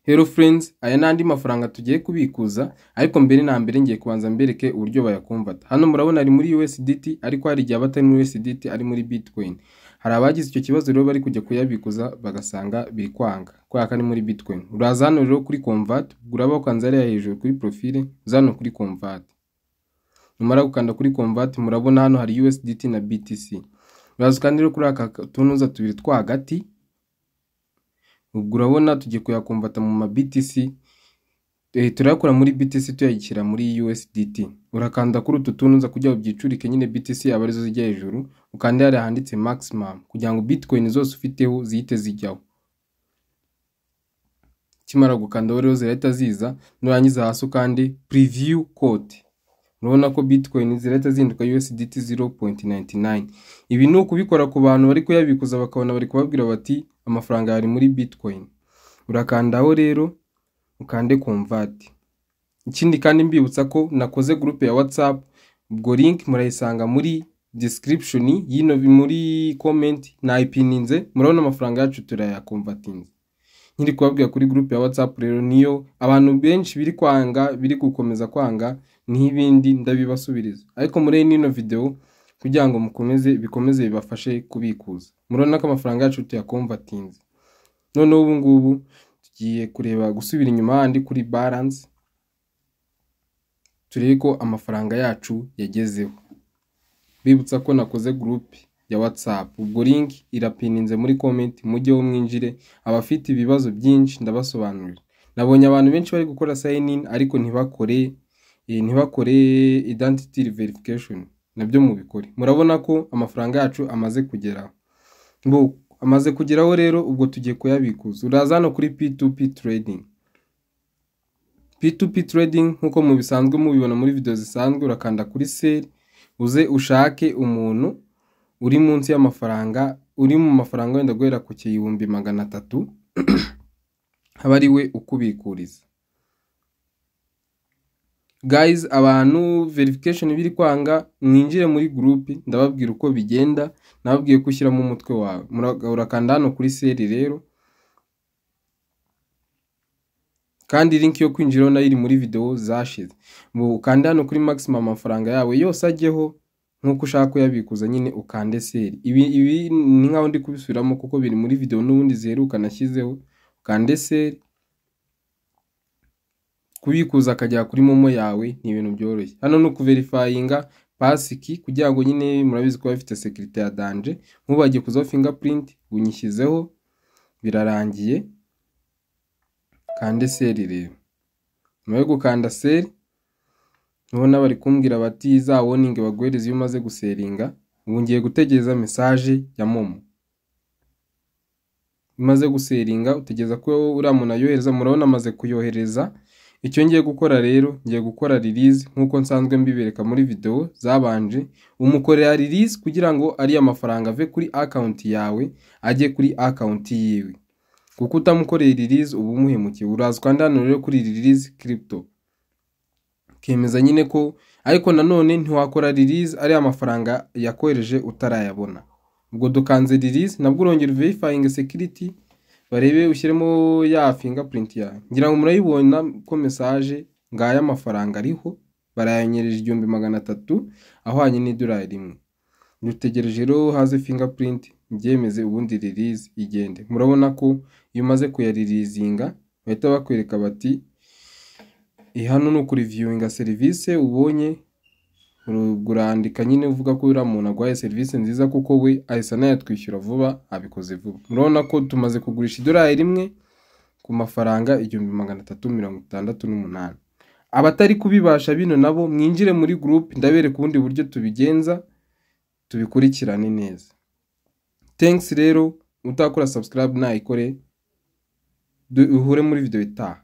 Hello friends, aya n'andi mafaranga tugiye kubikuza, ariko mbere na mbere ngiye kubanza mbereke uburyo bayakonvata. Hano murabona ari muri USDT, ariko hari igihe batari muri USDT ari muri Bitcoin. Hari abagize icyo kibazo rero bari kujya kuyabikuza bagasanga biri kwanga, kubera ko ari muri Bitcoin. Uraza hano rero kuri convert, uraba ukanze hariya hejuru kuri profile, uza hano kuri convert. Numara gukanda kuri convert, murabona hano hari USDT na BTC. Uraza ukanda rero kuri aka tunuza tubiri twa hagati. Ubwo urabona tugiye kuyakonvata mu ma BTC, turakora muri BTC tuyayishyira muri USDT. Urakanda kuri utu tunuza kugira ubyicurike nyine BTC aba arizo zijya hejuru, ukanda hariya handitse maximum kugira ngo Bitcoin zose ufiteho zihite zijyaho. Kimara gukanda rero zirahita ziza, nurangiza hasi ukande preview code. Urabona ko Bitcoin zirahita zinduka USDT 0.99. Ibi ni ukubikora ku bantu bari kuyabikuza bakabona bari kubabwira bati amafaranga yari muri Bitcoin. Urakandaho rero ukande convert. Ikindi kandi mbibutsa ko nakoze group ya WhatsApp, ubwo link murayisanga muri description yino muri comment nayipininze. Murabona amafaranga yacu turayakonvatinze. Nkiri kubabwira kuri group ya WhatsApp rero niyo abantu benshi biri kwanga, biri gukomeza kwanga n'ibindi ndabibasubiriza. Ariko muri ino video kugira ngo bikomeze bibafashe kubikuza. Murabona ko amafaranga yacu tuyakonvatinze. None ubu ngubu tugiye kureba gusubira inyuma handi kuri balance, turebe ko amafaranga yacu yagezeho. Bibutsa ko nakoze group ya WhatsApp, ubwo link irapininze muri comment, mujyeho mwinjire. Abafite ibibazo byinshi ndabasobanurira. Nabonye abantu benshi bari gukora sign in ariko ntibakore identity verification, nabyo mubikore. Murabona ko amafaranga yacu amaze kugeraho. Amaze kugeraho rero ubwo tugiye kuyabikuza. Uraza hano kuri P2P trading. P2P trading nkuko mubisanzwe mubibona muri video zisanzwe, urakanda kuri sell, uze ushake umuntu uri munsi y'amafaranga, uri mu mafaranga wenda guhera ku 1300 haba ari we ukubikuriza. Guys, abantu verification biri kwanga, mwinjire muri group ndababwira uko bigenda, nababwiye kushyira mu mutwe wawe. Urakanda hano kuri sell rero, kandi link yo kwinjira nayo iri muri video zashize. Ukanda hano kuri maximum amafaranga yawe yose ajyeho nkuko ushaka kuyabikuza nyine ukande sell. Ibi ni nkaho ndi kubisubiramo kuko biri muri video n'ubundi ziheruka nashyizeho. Ukande sell, kubikuza akajya kuri momo yawe ni ibintu byoroshye. Hano no kuverifyinga passkey kugira ngo nyine murabizi ko bafite security ya danger. Mubagiye kuzaho fingerprint unyishyizeho, birarangiye. Kande sell rero. Nyuma gukanda sell, nubona bari kumbwira bati za warning baguhereza iyo umaze guseringa. Ubu ngiye gutegereza message ya momo. Umaze guseringa utegereza ko uriya muntu ayohereza. Murabona amaze kuyohereza. Icyo ngiye gukora rero, ngiye gukora release nkuko nsanzwe mbibereka muri video zabanje. Umukorera release kugira ngo ari amafaranga ave kuri account yawe ajye kuri account yiwe. Kuko utamukorera release ubu muhemukiye. Uraza kandi hano rero kuri release crypto, kemeza nyine ko, ariko nanone ntiwakora release ari amafaranga yakohereje utarayabona. Ubwo dukanze release, nabwo urongera verifying security barebe ushyiremo ya fingerprint yawe. Ngira ngo murayibona ko message ngaya amafaranga ariho, barayanyereje 1300 ahwanye $1. Dutegereje rero haze fingerprint byemeze ubundi release igende. Murabona ko iyo umaze kuyareleasinga bahita bakwereka bati hano no kuri reviewinga service ubonye. Urandika nyine uvuga ko uriya muntu agwaye service nziza kuko we ahise anayatwishyura vuba, abikoze vuba. Murabona ko tumaze kugurisha $1 ku mafaranga 1368. Abatari kubibasha bino nabo mwinjire muri group ndabereka ubundi buryo tubigenza, tubikurikirane neza. Thanks rero, utakora subscribe nayikore. Uhure muri video itaha.